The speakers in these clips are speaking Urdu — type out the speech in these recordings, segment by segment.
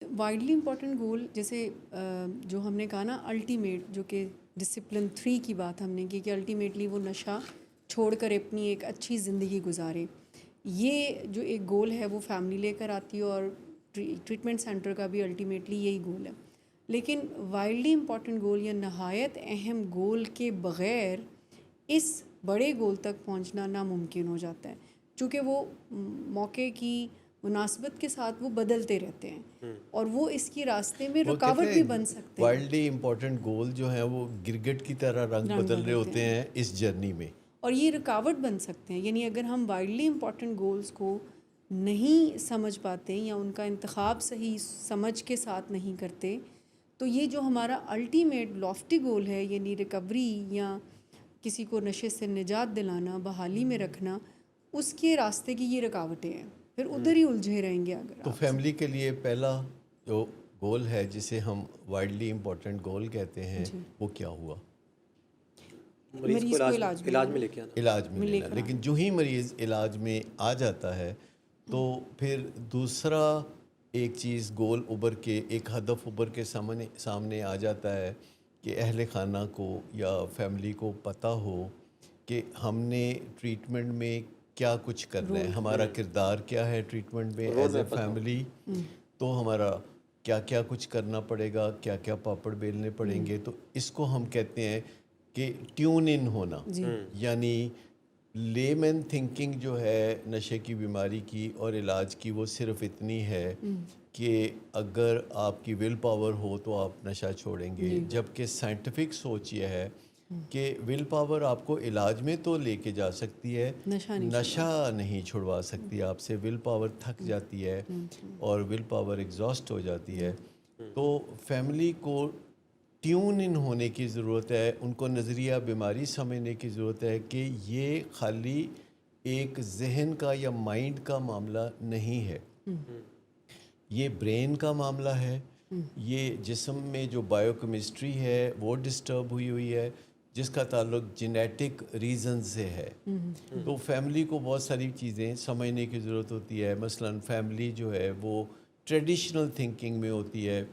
وائڈلی امپورٹنٹ گول جیسے جو ہم نے کہا نا الٹیمیٹ، جو کہ ڈسپلن 3 کی بات ہم نے کی کہ الٹیمیٹلی وہ نشہ چھوڑ کر اپنی ایک اچھی زندگی گزارے. یہ جو ایک گول ہے وہ فیملی لے کر آتی ہے، اور ٹریٹمنٹ سینٹر کا بھی الٹیمیٹلی یہی گول ہے. لیکن وائڈلی امپورٹنٹ گول یا نہایت اہم گول کے بغیر اس بڑے گول تک پہنچنا ناممکن ہو جاتا ہے، چونکہ وہ موقع کی مناسبت کے ساتھ وہ بدلتے رہتے ہیں، اور وہ اس کی راستے میں وہ رکاوٹ کہتے بھی ہیں بن سکتے ہیں. وائلڈلی امپورٹنٹ گول جو ہیں وہ گرگٹ کی طرح رنگ رنگ بدل رہے بدلتے ہوتے ہیں اس جرنی میں، اور یہ رکاوٹ بن سکتے ہیں. یعنی اگر ہم وائڈلی امپورٹنٹ گولز کو نہیں سمجھ پاتے یا ان کا انتخاب صحیح سمجھ کے ساتھ نہیں کرتے، تو یہ جو ہمارا الٹیمیٹ لافٹی گول ہے، یعنی ریکوری یا کسی کو نشے سے نجات دلانا، بحالی میں رکھنا، اس کے راستے کی یہ رکاوٹیں ہیں. پھر ادھر ہی الجھے رہیں گے. اگر تو آپ فیملی کے لیے پہلا جو گول ہے جسے ہم وائلڈلی امپورٹنٹ گول کہتے ہیں جی وہ کیا ہوا؟ مریض کو علاج علاج میں لے کے آنا. علاج میں لے لینا. کر لیکن آنا. جو ہی مریض علاج میں آ جاتا ہے تو پھر دوسرا ایک چیز گول ابھر کے، ایک ہدف ابھر کے سامنے آ جاتا ہے کہ اہل خانہ کو یا فیملی کو پتہ ہو کہ ہم نے ٹریٹمنٹ میں کیا کچھ کرنا ہے، ہمارا کردار کیا ہے ٹریٹمنٹ میں ایز اے فیملی، تو ہمارا کیا کیا کچھ کرنا پڑے گا، کیا کیا پاپڑ بیلنے پڑیں گے. تو اس کو ہم کہتے ہیں کہ ٹیون ان ہونا. یعنی لے مین تھنکنگ جو ہے نشے کی بیماری کی اور علاج کی وہ صرف اتنی ہے کہ اگر آپ کی ول پاور ہو تو آپ نشہ چھوڑیں گے، جبکہ سائنٹیفک سوچ یہ ہے کہ ول پاور آپ کو علاج میں تو لے کے جا سکتی ہے، نشہ نہیں چھڑوا سکتی آپ سے. ول پاور تھک جاتی ہے اور ول پاور ایگزاسٹ ہو جاتی ہے. تو فیملی کو ٹیون ان ہونے کی ضرورت ہے، ان کو نظریہ بیماری سمجھنے کی ضرورت ہے کہ یہ خالی ایک ذہن کا یا مائنڈ کا معاملہ نہیں ہے، یہ برین کا معاملہ ہے. یہ جسم میں جو بائیو کیمسٹری ہے وہ ڈسٹرب ہوئی ہے، جس کا تعلق جینیٹک ریزن سے ہے. تو فیملی کو بہت ساری چیزیں سمجھنے کی ضرورت ہوتی ہے. مثلا فیملی جو ہے وہ ٹریڈیشنل تھنکنگ میں ہوتی ہے،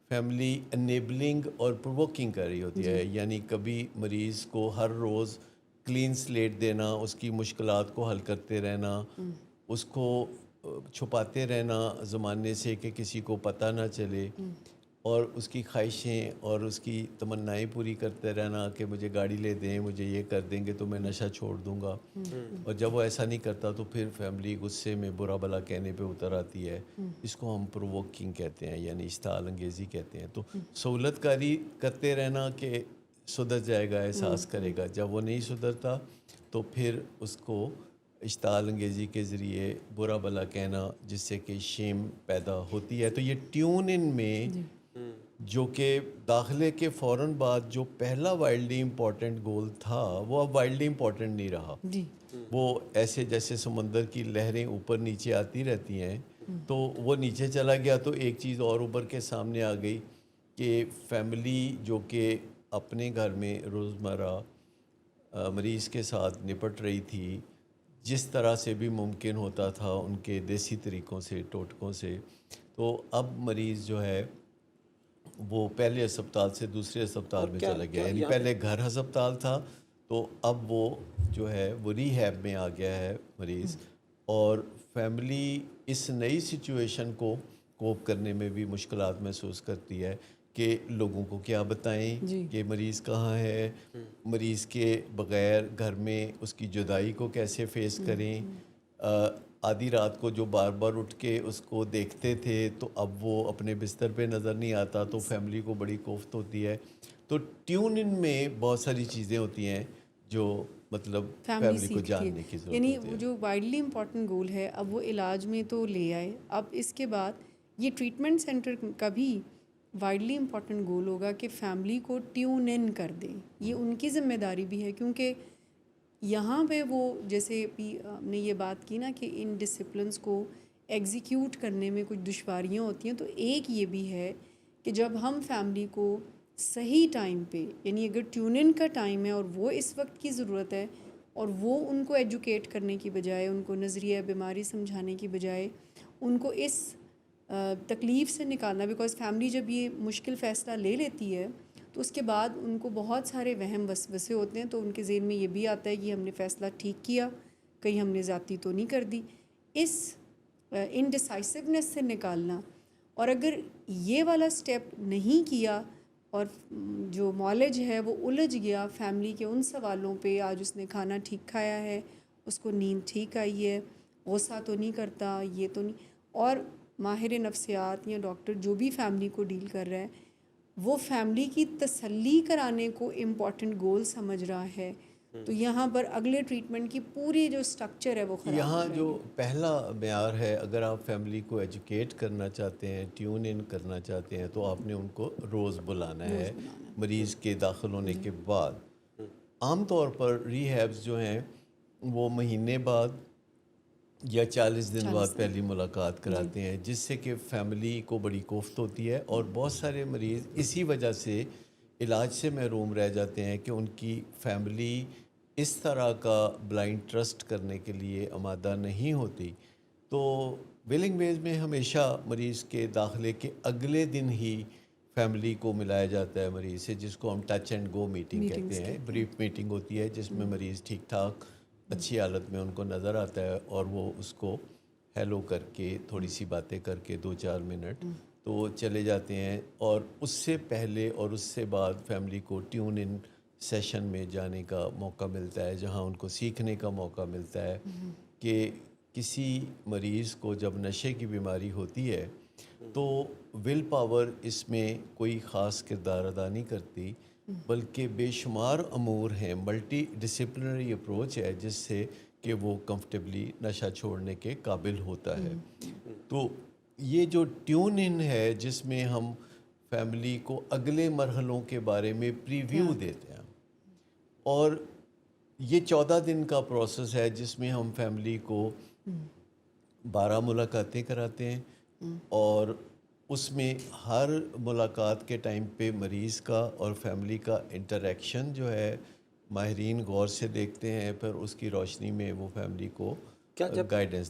فیملی انیبلنگ اور پرووکنگ کر رہی ہوتی ہے. یعنی کبھی مریض کو ہر روز کلین سلیٹ دینا، اس کی مشکلات کو حل کرتے رہنا، اس کو چھپاتے رہنا زمانے سے کہ کسی کو پتہ نہ چلے، اور اس کی خواہشیں اور اس کی تمنائیں پوری کرتے رہنا کہ مجھے گاڑی لے دیں، مجھے یہ کر دیں گے تو میں نشہ چھوڑ دوں گا. اور جب وہ ایسا نہیں کرتا تو پھر فیملی غصے میں برا بھلا کہنے پہ اتر آتی ہے. اس کو ہم پرووکنگ کہتے ہیں، یعنی اشتعال انگیزی کہتے ہیں. تو سہولت کاری کرتے رہنا کہ سدھر جائے گا، احساس کرے گا. جب وہ نہیں سدھرتا تو پھر اس کو اشتعال انگیزی کے ذریعے برا بھلا کہنا، جس سے کہ شیم پیدا ہوتی ہے. تو یہ ٹیون ان میں جو کہ داخلے کے فوراً بعد جو پہلا وائلڈلی امپورٹنٹ گول تھا وہ اب وائلڈلی امپورٹنٹ نہیں رہا. وہ ایسے جیسے سمندر کی لہریں اوپر نیچے آتی رہتی ہیں، تو وہ نیچے چلا گیا تو ایک چیز اور ابھر کے سامنے آ گئی کہ فیملی جو کہ اپنے گھر میں روزمرہ مریض کے ساتھ نپٹ رہی تھی جس طرح سے بھی ممکن ہوتا تھا ان کے دیسی طریقوں سے، ٹوٹکوں سے، تو اب مریض جو ہے وہ پہلے ہسپتال سے دوسرے ہسپتال میں چلا گیا. یعنی پہلے گھر ہسپتال تھا تو اب وہ جو ہے وہ ری ہیب میں آ گیا ہے مریض. اور فیملی اس نئی سچویشن کو کوپ کرنے میں بھی مشکلات محسوس کرتی ہے کہ لوگوں کو کیا بتائیں کہ مریض کہاں ہے، مریض کے بغیر گھر میں اس کی جدائی کو کیسے فیس کریں. آدھی رات کو جو بار بار اٹھ کے اس کو دیکھتے تھے تو اب وہ اپنے بستر پہ نظر نہیں آتا، تو فیملی کو بڑی کوفت ہوتی ہے. تو ٹیون ان میں بہت ساری چیزیں ہوتی ہیں جو مطلب فیملی کو جاننے کی ضرورت یعنی ہوتی ہے. وہ جو وائڈلی امپورٹنٹ گول ہے اب وہ علاج میں تو لے آئے، اب اس کے بعد یہ ٹریٹمنٹ سینٹر کا بھی وائڈلی امپورٹنٹ گول ہوگا کہ فیملی کو ٹیون ان کر دیں. یہ ان کی ذمہ داری بھی ہے، کیونکہ یہاں پہ وہ جیسے ہم نے یہ بات کی نا کہ ان ڈسپلنس کو ایگزیکیوٹ کرنے میں کچھ دشواریاں ہوتی ہیں. تو ایک یہ بھی ہے کہ جب ہم فیملی کو صحیح ٹائم پہ، یعنی اگر ٹیون ان کا ٹائم ہے اور وہ اس وقت کی ضرورت ہے، اور وہ ان کو ایجوکیٹ کرنے کی بجائے، ان کو نظریہ بیماری سمجھانے کی بجائے ان کو اس تکلیف سے نکالنا، بیکاز فیملی جب یہ مشکل فیصلہ لے لیتی ہے تو اس کے بعد ان کو بہت سارے وہم وسوسے ہوتے ہیں، تو ان کے ذہن میں یہ بھی آتا ہے کہ ہم نے فیصلہ ٹھیک کیا، کہیں ہم نے زیادتی تو نہیں کر دی. اس انڈیسائسونیس سے نکالنا، اور اگر یہ والا سٹیپ نہیں کیا اور جو مالج ہے وہ الجھ گیا فیملی کے ان سوالوں پہ، آج اس نے کھانا ٹھیک کھایا ہے، اس کو نیند ٹھیک آئی ہے، غصہ تو نہیں کرتا، یہ تو نہیں، اور ماہر نفسیات یا ڈاکٹر جو بھی فیملی کو ڈیل کر رہا ہے وہ فیملی کی تسلی کرانے کو امپورٹنٹ گول سمجھ رہا ہے، تو یہاں پر اگلے ٹریٹمنٹ کی پوری جو سٹرکچر ہے وہ خراب یہاں ہو جائے جو گی. پہلا معیار ہے، اگر آپ فیملی کو ایجوکیٹ کرنا چاہتے ہیں، ٹیون ان کرنا چاہتے ہیں، تو آپ نے ان کو روز بلانا ہے مریض کے داخل ہونے کے بعد. عام طور پر ری ہیبس جو ہیں وہ مہینے بعد یا 40 دن بعد پہلی ملاقات کراتے ہیں، جس سے کہ فیملی کو بڑی کوفت ہوتی ہے، اور بہت سارے مریض اسی وجہ سے علاج سے محروم رہ جاتے ہیں کہ ان کی فیملی اس طرح کا بلائنڈ ٹرسٹ کرنے کے لیے آمادہ نہیں ہوتی. تو ویلنگ ویز میں ہمیشہ مریض کے داخلے کے اگلے دن ہی فیملی کو ملایا جاتا ہے مریض سے، جس کو ہم ٹچ اینڈ گو میٹنگ کہتے ہیں. بریف میٹنگ ہوتی ہے جس میں مریض ٹھیک ٹھاک اچھی حالت میں ان کو نظر آتا ہے، اور وہ اس کو ہیلو کر کے تھوڑی سی باتیں کر کے 2-4 منٹ تو چلے جاتے ہیں. اور اس سے پہلے اور اس سے بعد فیملی کو ٹیون ان سیشن میں جانے کا موقع ملتا ہے، جہاں ان کو سیکھنے کا موقع ملتا ہے کہ کسی مریض کو جب نشے کی بیماری ہوتی ہے تو ول پاور اس میں کوئی خاص کردار ادا نہیں کرتی، بلکہ بے شمار امور ہیں، ملٹی ڈسپلنری اپروچ ہے جس سے کہ وہ کمفرٹیبلی نشہ چھوڑنے کے قابل ہوتا ہے. تو یہ جو ٹیون ان ہے جس میں ہم فیملی کو اگلے مرحلوں کے بارے میں پریویو دیتے ہیں، اور یہ 14 دن کا پروسیس ہے جس میں ہم فیملی کو 12 ملاقاتیں کراتے ہیں، اور اس میں ہر ملاقات کے ٹائم پہ مریض کا اور فیملی کا انٹریکشن جو ہے ماہرین غور سے دیکھتے ہیں، پھر اس کی روشنی میں وہ فیملی کو گائیڈنس